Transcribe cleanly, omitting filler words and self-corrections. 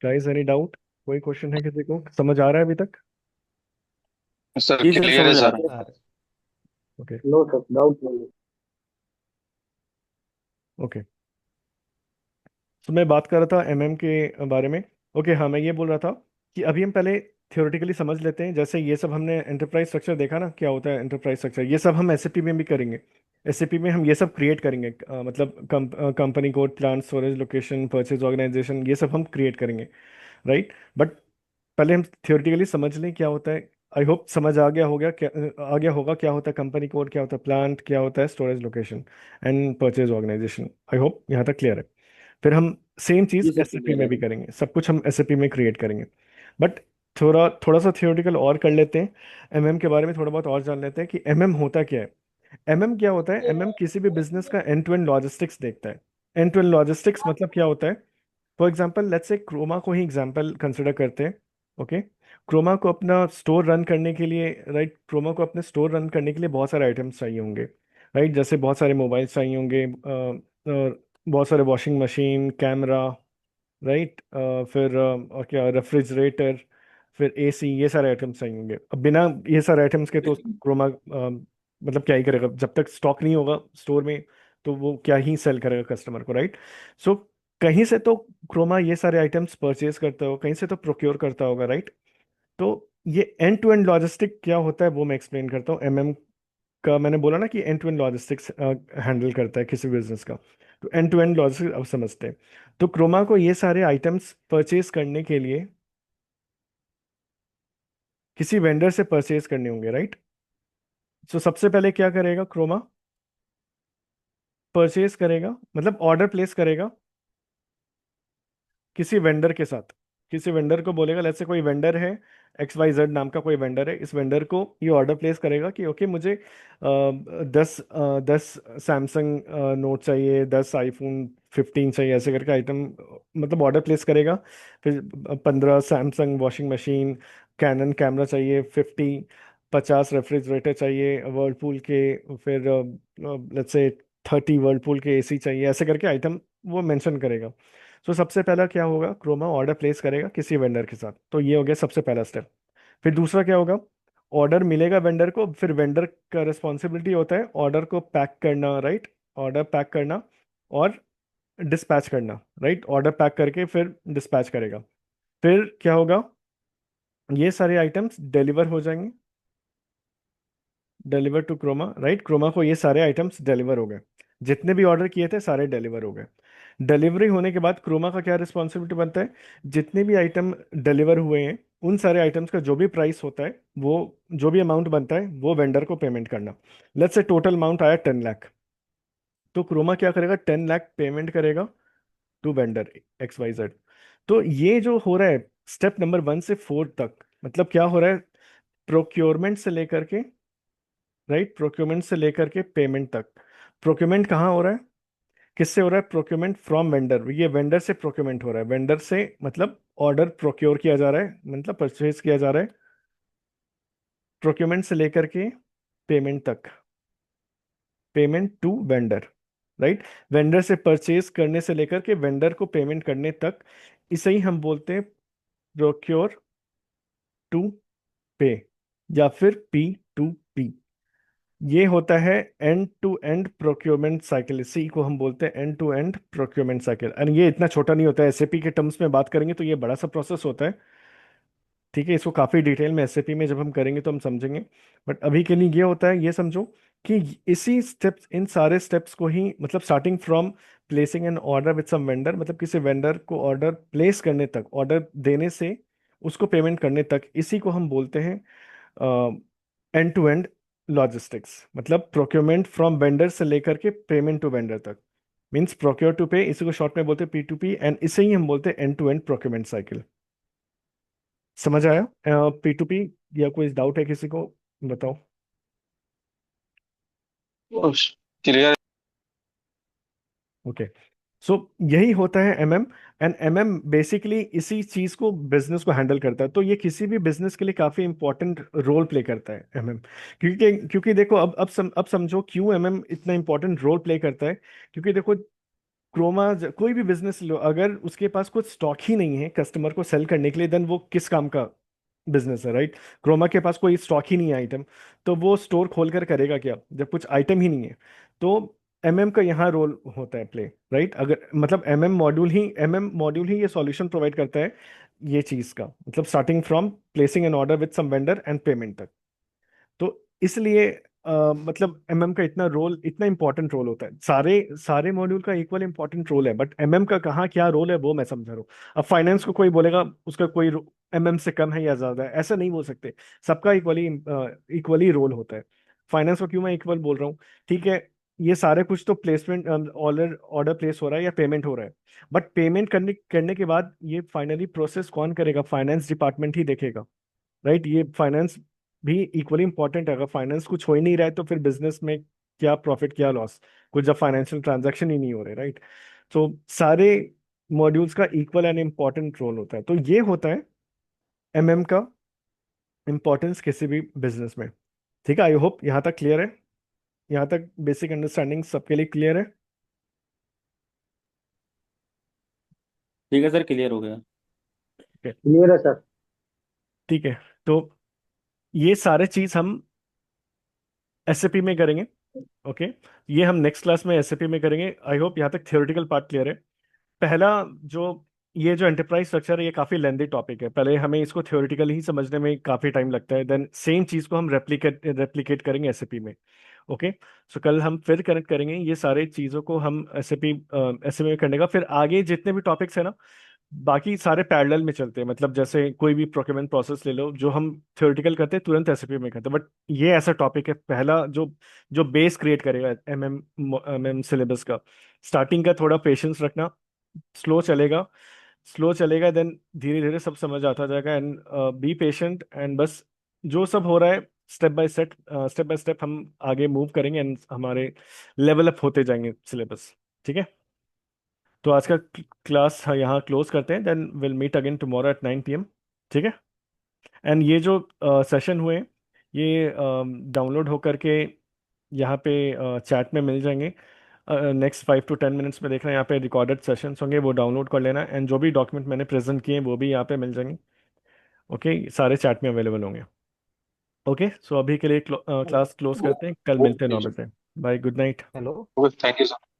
Guys, any doubt? कोई question है किसी को? समझ आ रहा है अभी तक? सर जी सर, क्लियर है समझ आ सर। रहा है। ओके। नो सर, डाउट नहीं। ओके। तो मैं बात कर रहा था एमएम के बारे में। ओके, हाँ, मैं ये बोल रहा था कि अभी हम पहले थियोरेटिकली समझ लेते हैं। जैसे ये सब हमने एंटरप्राइज स्ट्रक्चर देखा ना, क्या होता है एंटरप्राइज स्ट्रक्चर, ये सब हम एसएपी में भी करेंगे। एसएपी में हम ये सब क्रिएट करेंगे, मतलब company code, plan, storage, location, purchase organisation, ये सब हम क्रिएट करेंगे, राइट। बट पहले हम थियोरेटिकली समझ लें क्या होता है। आई होप समझ आ गया, हो गया क्या, आ गया होगा क्या होता है कंपनी कोड, क्या होता है प्लांट, क्या होता है storage, location and purchase organisation. I hope यहाँ तक क्लियर है। फिर हम सेम जी चीज़ सर, एसएपी क्लियर में है। भी करेंगे, सब कुछ हम एसएपी में क्रिएट करेंगे। बट थोड़ा थोड़ा सा थियोरेटिकल और कर लेते हैं। एमएम के बारे में थोड़ा बहुत और जान लेते हैं कि एमएम होता क्या है। एमएम क्या होता है? एमएम किसी भी बिजनेस का एंड टू एंड लॉजिस्टिक्स देखता है। एंड टू एंड लॉजिस्टिक्स मतलब क्या होता है? For example, let's say Croma को ही एग्जाम्पल कंसिडर करते हैं। ओके। क्रोमा को अपना स्टोर रन करने के लिए, राइट, क्रोमा को अपने स्टोर रन करने के लिए बहुत सारे आइटम्स चाहिए होंगे, राइट। जैसे बहुत सारे मोबाइल चाहिए होंगे, बहुत सारे वॉशिंग मशीन, कैमरा, राइट, फिर और क्या, रेफ्रिजरेटर, फिर एसी, ये सारे आइटम्स चाहिए होंगे। अब बिना ये सारे आइटम्स के तो क्रोमा मतलब क्या ही करेगा जब तक स्टॉक नहीं होगा स्टोर में। तो वो क्या ही सेल करेगा कस्टमर को, राइट। सो कहीं से तो क्रोमा ये सारे आइटम्स परचेज करता होगा, कहीं से तो प्रोक्योर करता होगा, राइट। तो ये एंड टू एंड लॉजिस्टिक क्या होता है वो मैं एक्सप्लेन करता हूँ। एमएम का मैंने बोला ना कि end to end logistics handle करता है किसी बिजनेस का। तो एंड टू एंड लॉजिस्टिक्स अब समझते हैं। तो क्रोमा को ये सारे आइटम्स परचेज करने के लिए किसी वेंडर से परचेज करने होंगे, राइट। तो सबसे पहले क्या करेगा क्रोमा? परचेज करेगा, मतलब ऑर्डर प्लेस करेगा किसी वेंडर के साथ। किसी वेंडर को बोलेगा, लेट्स से कोई वेंडर है, एक्स वाई जेड नाम का कोई वेंडर है। इस वेंडर को ये ऑर्डर प्लेस करेगा कि ओके, मुझे 10 सैमसंग नोट चाहिए, 10 आईफोन 15 चाहिए, ऐसे करके आइटम मतलब ऑर्डर प्लेस करेगा। फिर 15 Samsung washing machine, cannon camera चाहिए 50 रेफ्रिजरेटर चाहिए वर्लपूल के, फिर लेट्स से 30 वर्लपूल के एसी चाहिए, ऐसे करके आइटम वो मेंशन करेगा। तो सबसे पहला क्या होगा, क्रोमा ऑर्डर प्लेस करेगा किसी वेंडर के साथ। तो ये हो गया सबसे पहला स्टेप। फिर दूसरा क्या होगा? ऑर्डर मिलेगा वेंडर को, फिर वेंडर का रिस्पॉन्सिबिलिटी होता है ऑर्डर को पैक करना, राइट। ऑर्डर पैक करना और डिस्पैच करना, राइट। ऑर्डर पैक करके फिर डिस्पैच करेगा। फिर क्या होगा? ये सारे आइटम्स डिलीवर हो जाएंगे, deliver to Croma, right. Croma को ये सारे आइटम्स डिलीवर हो गए, जितने भी ऑर्डर किए थे सारे डिलीवर हो गए। डिलीवरी होने के बाद क्रोमा का क्या रिस्पॉन्सिबिलिटी बनता है? जितने भी आइटम डिलीवर हुए हैं उन सारे आइटम्स का जो भी प्राइस होता है, वो जो भी अमाउंट बनता है वो वेंडर को पेमेंट करना। लेट्स से टोटल अमाउंट आया 10 लाख। तो क्रोमा क्या करेगा? 10 लाख पेमेंट करेगा टू वेंडर XYZ। तो ये जो हो रहा है स्टेप नंबर 1 से 4 तक, मतलब क्या हो रहा है? प्रोक्योरमेंट से लेकर के, राइट, प्रोक्योरमेंट से लेकर के पेमेंट तक। प्रोक्योरमेंट कहाँ हो रहा है? किससे हो रहा है? Procurement from vendor. ये वेंडर से प्रोक्योरमेंट हो रहा है। वेंडर से मतलब ऑर्डर प्रोक्योर किया जा रहा है, मतलब परचेज किया जा रहा है। प्रोक्योरमेंट से लेकर के पेमेंट तक, payment to vendor, right. Vendor से परचेज करने से लेकर के वेंडर को पेमेंट करने तक, इसे ही हम बोलते हैं प्रोक्योर टू पे, या फिर P2P। ये होता है end to end procurement cycle. इसी को हम बोलते हैं end to end procurement cycle. And ये इतना छोटा नहीं होता है, एसएपी के टर्म्स में बात करेंगे तो ये बड़ा सा प्रोसेस होता है, ठीक है। इसको काफी डिटेल में एसएपी में जब हम करेंगे तो हम समझेंगे। बट अभी के लिए ये होता है, ये समझो कि इसी स्टेप्स, इन सारे स्टेप्स को ही, मतलब starting from placing an order with some vendor, मतलब किसी वेंडर को ऑर्डर प्लेस करने तक, ऑर्डर देने से उसको पेमेंट करने तक, इसी को हम बोलते हैं एंड टू एंड लॉजिस्टिक्स। मतलब प्रोक्योरमेंट फ्रॉम वेंडर से लेकर के पेमेंट टू वेंडर तक, मींस प्रोक्योर टू पे, इसी को शॉर्ट में बोलते हैं P2P। एंड इसे ही हम बोलते हैं end to end procurement cycle. समझ आया P2P? या कोई डाउट है किसी को? बताओ। क्लियर। ओके। सो यही होता है एमएम। एंड एमएम बेसिकली इसी चीज को, बिजनेस को हैंडल करता है। तो ये किसी भी बिजनेस के लिए काफी इंपॉर्टेंट रोल प्ले करता है एमएम। क्योंकि देखो, अब समझो क्यों एमएम इतना इंपॉर्टेंट रोल प्ले करता है। क्योंकि देखो, कोई भी बिजनेस लो, अगर उसके पास कुछ स्टॉक ही नहीं है कस्टमर को सेल करने के लिए, देन वो किस काम का बिजनेस है, राइट? क्रोमा के पास कोई स्टॉक ही नहीं है आइटम, तो वो स्टोर खोल कर करेगा क्या जब कुछ आइटम ही नहीं है? तो एमएम का यहाँ रोल होता है प्ले, राइट? अगर मतलब एमएम मॉड्यूल ही ये सॉल्यूशन प्रोवाइड करता है ये चीज का, मतलब starting from placing an order with some vendor and payment तक। तो इसलिए मतलब एमएम का इतना इंपॉर्टेंट रोल होता है। सारे सारे मॉड्यूल का इक्वल इंपॉर्टेंट रोल है, बट एमएम का कहाँ क्या रोल है वो मैं समझा रहा हूँ। अब फाइनेंस को कोई बोलेगा उसका कोई एमएम से कम है या ज्यादा है, ऐसा नहीं बोल सकते। सबका इक्वली रोल होता है। फाइनेंस को क्यों मैं इक्वल बोल रहा हूँ? ठीक है, ये सारे कुछ तो प्लेसमेंट, ऑर्डर ऑर्डर प्लेस हो रहा है या पेमेंट हो रहा है, बट पेमेंट करने करने के बाद ये फाइनली प्रोसेस कौन करेगा? फाइनेंस डिपार्टमेंट ही देखेगा, राइट? ये फाइनेंस भी इक्वली इंपॉर्टेंट है। अगर फाइनेंस कुछ हो ही नहीं रहा है तो फिर बिजनेस में क्या प्रॉफिट क्या लॉस, कुछ जब फाइनेंशियल ट्रांजैक्शन ही नहीं हो रहे, राइट? तो सारे मॉड्यूल्स का इक्वल एंड इम्पॉर्टेंट रोल होता है। तो ये होता है एमएम का इम्पोर्टेंस किसी भी बिजनेस में। ठीक है, आई होप यहाँ तक क्लियर है। यहाँ तक बेसिक अंडरस्टैंडिंग सबके लिए क्लियर है? ठीक है सर, क्लियर हो गया। ठीक है। क्लियर है सर। ठीक है, तो ये सारे चीज हम एसएपी में करेंगे। ओके, ये हम नेक्स्ट क्लास में एसएपी में करेंगे। आई होप यहाँ तक थियोरेटिकल पार्ट क्लियर है। पहला जो ये जो एंटरप्राइज स्ट्रक्चर है, ये काफी लेंदी टॉपिक है। पहले हमें इसको थियोरेटिकली ही समझने में काफी टाइम लगता है, देन सेम चीज को हम रेप्लिकेट करेंगे एसएपी में। ओके, सो कल हम फिर कनेक्ट करेंगे ये सारे चीजों को, हम एसएपी में करने का। फिर आगे जितने भी टॉपिक्स है ना, बाकी सारे पैरेलल में चलते हैं। मतलब जैसे कोई भी प्रोक्योरमेंट प्रोसेस ले लो, जो हम थ्योरेटिकल करते हैं तुरंत एसएपी में करते हैं, बट ये ऐसा टॉपिक है पहला जो जो बेस क्रिएट करेगा एमएम सिलेबस का। स्टार्टिंग का थोड़ा पेशेंस रखना, स्लो चलेगा, स्लो चलेगा, देन धीरे धीरे सब समझ आता जाएगा। एंड बी पेशेंट, एंड बस जो सब हो रहा है स्टेप बाय स्टेप हम आगे मूव करेंगे एंड हमारे लेवल अप होते जाएंगे सिलेबस। ठीक है, तो आज का क्लास यहाँ क्लोज करते हैं, then will meet again tomorrow at 9 p.m. ठीक है। एंड ये जो सेशन हुए ये डाउनलोड होकर के यहाँ पे चैट में मिल जाएंगे। नेक्स्ट 5 to 10 मिनट्स में देख रहे हैं यहाँ पे रिकॉर्डेड सेशंस होंगे, वो डाउनलोड कर लेना। एंड जो भी डॉक्यूमेंट मैंने प्रेजेंट किए हैं वो भी यहाँ पे मिल जाएंगे। ओके, सारे चैट में अवेलेबल होंगे। ओके, सो अभी के लिए क्लास क्लोज करते हैं, कल मिलते हैं 9 बजे। Bye, good night. Hello. Thank you sir.